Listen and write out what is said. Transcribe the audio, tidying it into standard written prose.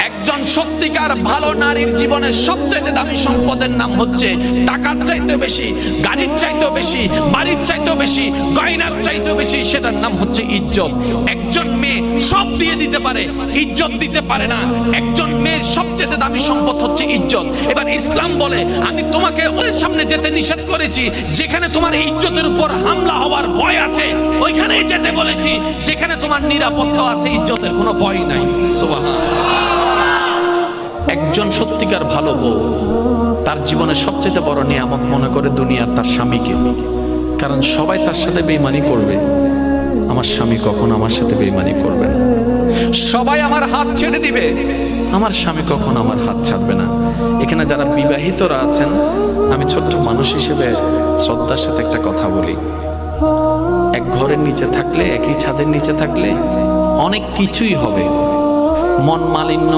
একজন সত্যিকার ভালো নারীর জীবনের সবচেয়ে দামি সম্পদের নাম হচ্ছে টাকার চাইতে বেশি, গাড়ির চাইতে বেশি, বাড়ির চাইতে বেশি, গয়নার চাইতে বেশি, সেটার নাম হচ্ছে ইজ্জত। একজন মেয়ে সব দিয়ে দিতে পারে, ইজ্জত দিতে পারে না। একজন মেয়ের সবচেয়ে দামি সম্পদ হচ্ছে ইজ্জত। এবার ইসলাম বলে আমি তোমাকে ওর সামনে যেতে নিষেধ করেছি যেখানে তোমার ইজ্জতের উপর হামলা হওয়ার ভয় আছে, ওইখানেই যেতে বলেছি যেখানে তোমার নিরাপত্তা আছে, ইজ্জতের কোনো ভয় নাই। সুবহানাল্লাহ। একজন সত্যিকার ভালো বউ তার জীবনের সবচেয়ে বড় নিয়ামত মনে করে দুনিয়ার তার স্বামীকে। কারণ সবাই তার সাথে বেঈমানি করবে, আমার স্বামী কখনো আমার সাথে বেঈমানি করবে না। সবাই আমার হাত ছেড়ে দিবে, আমার স্বামী কখনো আমার হাত ছাড়বে না। এখানে যারা বিবাহিতরা আছেন, আমি ছোট্ট মানুষ হিসেবে শ্রদ্ধার সাথে একটা কথা বলি। এক ঘরের নিচে থাকলে, একই ছাদের নিচে থাকলে অনেক কিছুই হবে। মন মালিন্য